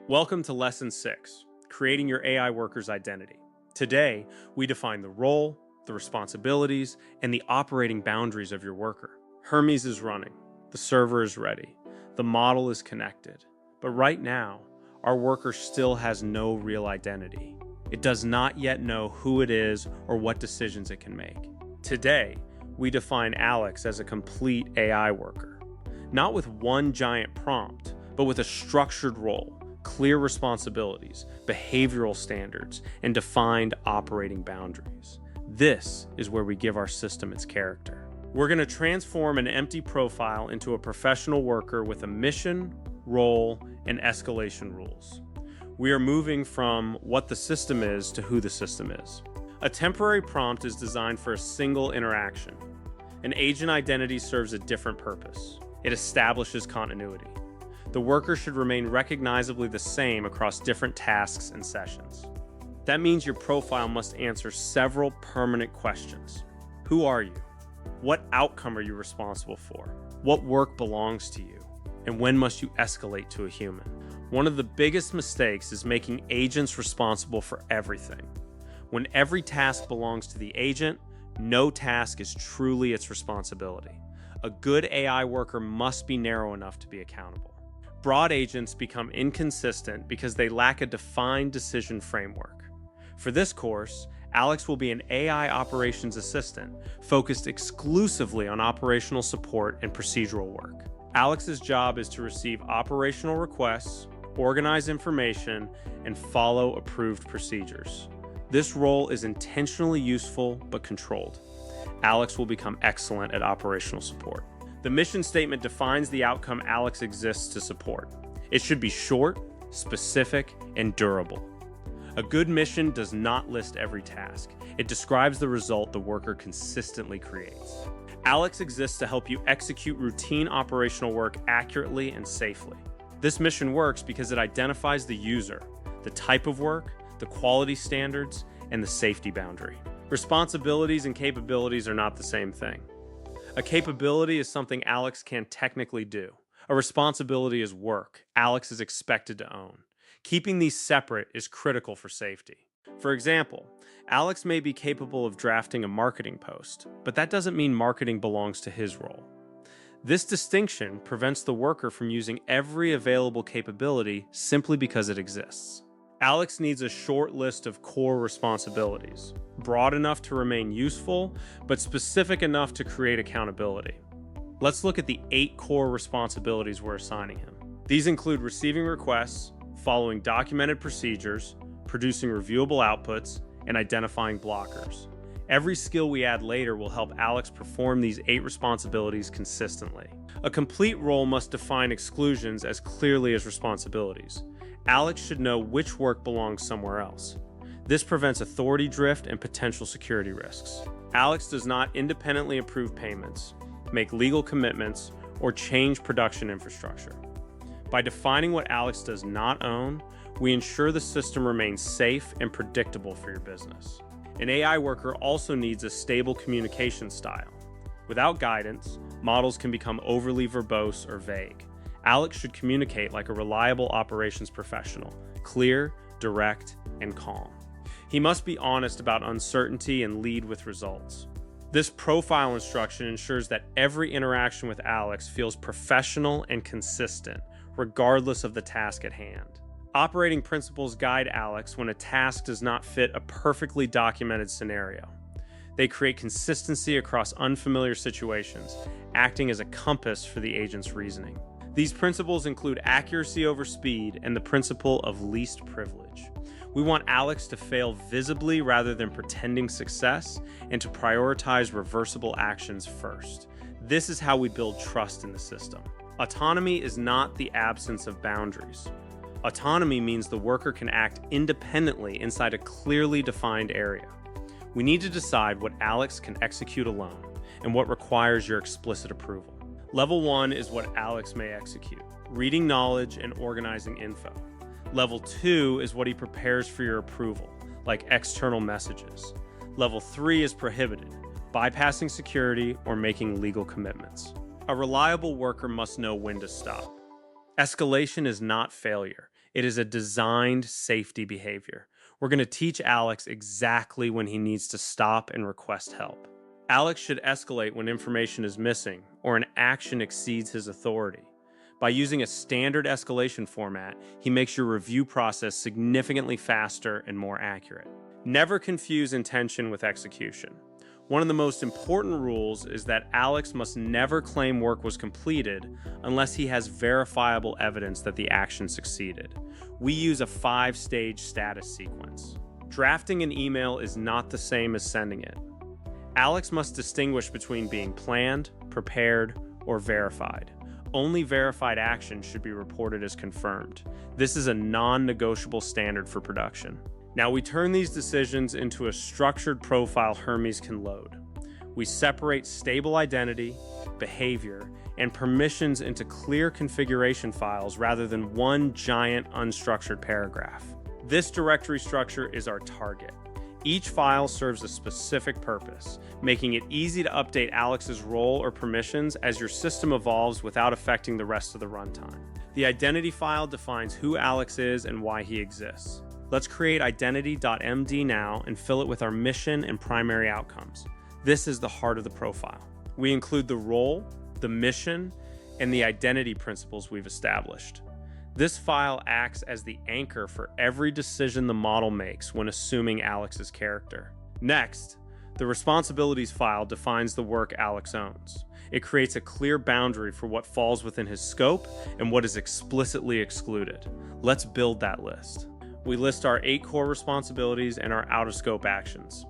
Welcome to Lesson 6, Creating Your AI Worker's Identity. Today, we define the role, the responsibilities, and the operating boundaries of your worker. Hermes is running. The server is ready. The model is connected. But right now, our worker still has no real identity. It does not yet know who it is or what decisions it can make. Today, we define Alex as a complete AI worker. Not with one giant prompt, but with a structured role, clear responsibilities, behavioral standards, and defined operating boundaries. This is where we give our system its character. We're going to transform an empty profile into a professional worker with a mission, role, and escalation rules. We are moving from what the system is to who the system is. A temporary prompt is designed for a single interaction. An agent identity serves a different purpose. It establishes continuity. The worker should remain recognizably the same across different tasks and sessions. That means your profile must answer several permanent questions. Who are you? What outcome are you responsible for? What work belongs to you? And when must you escalate to a human? One of the biggest mistakes is making agents responsible for everything. When every task belongs to the agent, no task is truly its responsibility. A good AI worker must be narrow enough to be accountable. Broad agents become inconsistent because they lack a defined decision framework. For this course, Alex will be an AI operations assistant focused exclusively on operational support and procedural work. Alex's job is to receive operational requests, organize information, and follow approved procedures. This role is intentionally useful but controlled. Alex will become excellent at operational support. The mission statement defines the outcome Alex exists to support. It should be short, specific, and durable. A good mission does not list every task. It describes the result the worker consistently creates. Alex exists to help you execute routine operational work accurately and safely. This mission works because it identifies the user, the type of work, the quality standards, and the safety boundary. Responsibilities and capabilities are not the same thing. A capability is something Alex can technically do. A responsibility is work Alex is expected to own. Keeping these separate is critical for safety. For example, Alex may be capable of drafting a marketing post, but that doesn't mean marketing belongs to his role. This distinction prevents the worker from using every available capability simply because it exists. Alex needs a short list of core responsibilities, broad enough to remain useful, but specific enough to create accountability. Let's look at the 8 core responsibilities we're assigning him. These include receiving requests, following documented procedures, producing reviewable outputs, and identifying blockers. Every skill we add later will help Alex perform these 8 responsibilities consistently. A complete role must define exclusions as clearly as responsibilities. Alex should know which work belongs somewhere else. This prevents authority drift and potential security risks. Alex does not independently approve payments, make legal commitments, or change production infrastructure. By defining what Alex does not own, we ensure the system remains safe and predictable for your business. An AI worker also needs a stable communication style. Without guidance, models can become overly verbose or vague. Alex should communicate like a reliable operations professional, clear, direct, and calm. He must be honest about uncertainty and lead with results. This profile instruction ensures that every interaction with Alex feels professional and consistent, regardless of the task at hand. Operating principles guide Alex when a task does not fit a perfectly documented scenario. They create consistency across unfamiliar situations, acting as a compass for the agent's reasoning. These principles include accuracy over speed and the principle of least privilege. We want Alex to fail visibly rather than pretending success, and to prioritize reversible actions first. This is how we build trust in the system. Autonomy is not the absence of boundaries. Autonomy means the worker can act independently inside a clearly defined area. We need to decide what Alex can execute alone and what requires your explicit approval. Level 1 is what Alex may execute, reading knowledge and organizing info. Level 2 is what he prepares for your approval, like external messages. Level 3 is prohibited, bypassing security or making legal commitments. A reliable worker must know when to stop. Escalation is not failure. It is a designed safety behavior. We're going to teach Alex exactly when he needs to stop and request help. Alex should escalate when information is missing or an action exceeds his authority. By using a standard escalation format, he makes your review process significantly faster and more accurate. Never confuse intention with execution. One of the most important rules is that Alex must never claim work was completed unless he has verifiable evidence that the action succeeded. We use a 5-stage status sequence. Drafting an email is not the same as sending it. Alex must distinguish between being planned, prepared, or verified. Only verified action should be reported as confirmed. This is a non-negotiable standard for production. Now we turn these decisions into a structured profile Hermes can load. We separate stable identity, behavior, and permissions into clear configuration files rather than one giant unstructured paragraph. This directory structure is our target. Each file serves a specific purpose, making it easy to update Alex's role or permissions as your system evolves without affecting the rest of the runtime. The identity file defines who Alex is and why he exists. Let's create identity.md now and fill it with our mission and primary outcomes. This is the heart of the profile. We include the role, the mission, and the identity principles we've established. This file acts as the anchor for every decision the model makes when assuming Alex's character. Next, the responsibilities file defines the work Alex owns. It creates a clear boundary for what falls within his scope and what is explicitly excluded. Let's build that list. We list our 8 core responsibilities and our out-of-scope actions.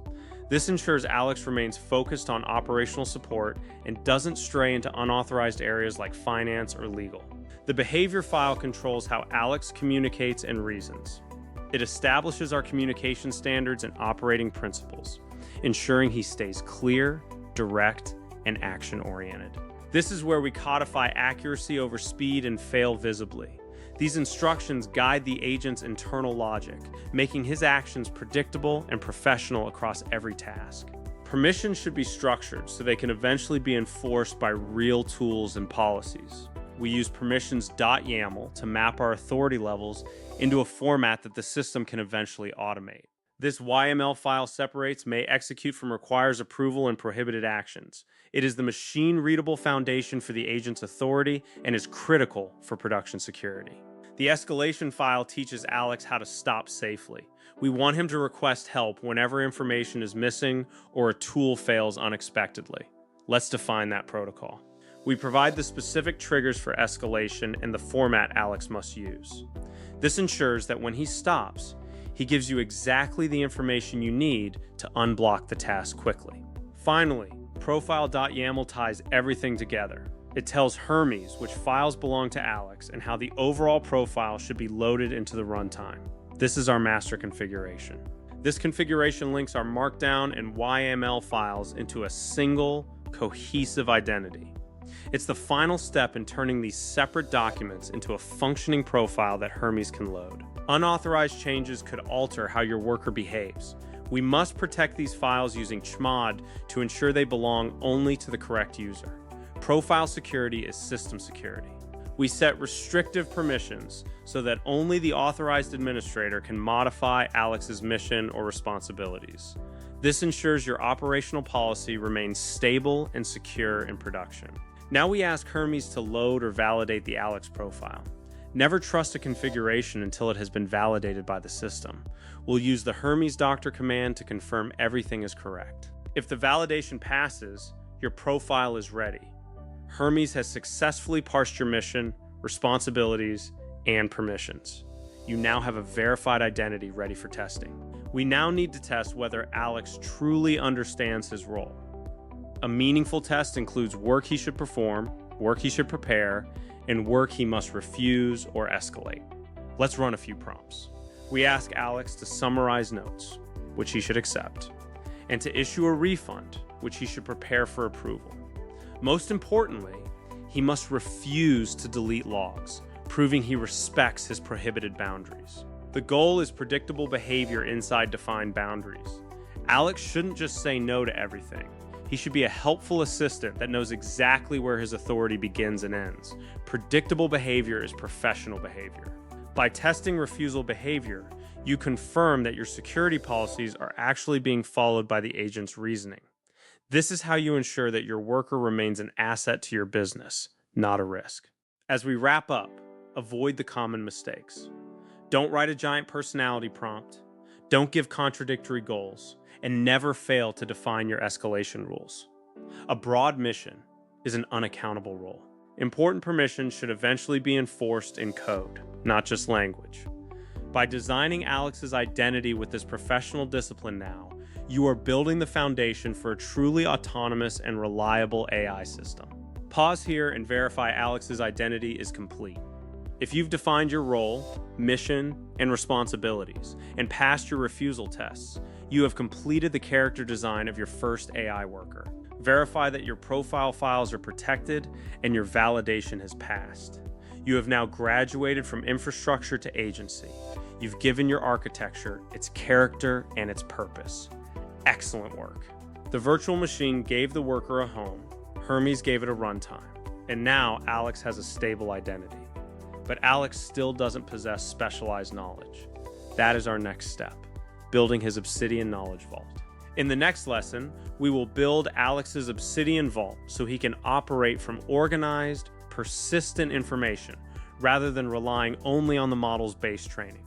This ensures Alex remains focused on operational support and doesn't stray into unauthorized areas like finance or legal. The behavior file controls how Alex communicates and reasons. It establishes our communication standards and operating principles, ensuring he stays clear, direct, and action-oriented. This is where we codify accuracy over speed and fail visibly. These instructions guide the agent's internal logic, making his actions predictable and professional across every task. Permissions should be structured so they can eventually be enforced by real tools and policies. We use permissions.yaml to map our authority levels into a format that the system can eventually automate. This YML file separates may execute from requires approval and prohibited actions. It is the machine-readable foundation for the agent's authority and is critical for production security. The escalation file teaches Alex how to stop safely. We want him to request help whenever information is missing or a tool fails unexpectedly. Let's define that protocol. We provide the specific triggers for escalation and the format Alex must use. This ensures that when he stops, he gives you exactly the information you need to unblock the task quickly. Finally, profile.yaml ties everything together. It tells Hermes which files belong to Alex and how the overall profile should be loaded into the runtime. This is our master configuration. This configuration links our Markdown and YML files into a single, cohesive identity. It's the final step in turning these separate documents into a functioning profile that Hermes can load. Unauthorized changes could alter how your worker behaves. We must protect these files using chmod to ensure they belong only to the correct user. Profile security is system security. We set restrictive permissions so that only the authorized administrator can modify Alex's mission or responsibilities. This ensures your operational policy remains stable and secure in production. Now we ask Hermes to load or validate the Alex profile. Never trust a configuration until it has been validated by the system. We'll use the Hermes doctor command to confirm everything is correct. If the validation passes, your profile is ready. Hermes has successfully parsed your mission, responsibilities, and permissions. You now have a verified identity ready for testing. We now need to test whether Alex truly understands his role. A meaningful test includes work he should perform, work he should prepare, and work he must refuse or escalate. Let's run a few prompts. We ask Alex to summarize notes, which he should accept, and to issue a refund, which he should prepare for approval. Most importantly, he must refuse to delete logs, proving he respects his prohibited boundaries. The goal is predictable behavior inside defined boundaries. Alex shouldn't just say no to everything. He should be a helpful assistant that knows exactly where his authority begins and ends. Predictable behavior is professional behavior. By testing refusal behavior, you confirm that your security policies are actually being followed by the agent's reasoning. This is how you ensure that your worker remains an asset to your business, not a risk. As we wrap up, avoid the common mistakes. Don't write a giant personality prompt, don't give contradictory goals, and never fail to define your escalation rules. A broad mission is an unaccountable role. Important permissions should eventually be enforced in code, not just language. By designing Alex's identity with this professional discipline now, you are building the foundation for a truly autonomous and reliable AI system. Pause here and verify Alex's identity is complete. If you've defined your role, mission, and responsibilities, and passed your refusal tests, you have completed the character design of your first AI worker. Verify that your profile files are protected and your validation has passed. You have now graduated from infrastructure to agency. You've given your architecture its character and its purpose. Excellent work. The virtual machine gave the worker a home, Hermes gave it a runtime, and now Alex has a stable identity. But Alex still doesn't possess specialized knowledge. That is our next step, building his Obsidian knowledge vault. In the next lesson, we will build Alex's Obsidian vault so he can operate from organized, persistent information rather than relying only on the model's base training.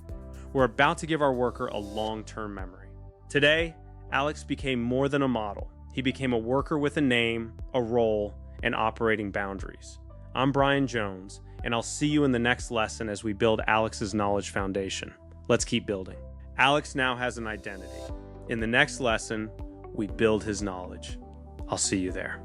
We're about to give our worker a long-term memory. Today, Alex became more than a model. He became a worker with a name, a role, and operating boundaries. I'm Brian Jones, and I'll see you in the next lesson as we build Alex's knowledge foundation. Let's keep building. Alex now has an identity. In the next lesson, we build his knowledge. I'll see you there.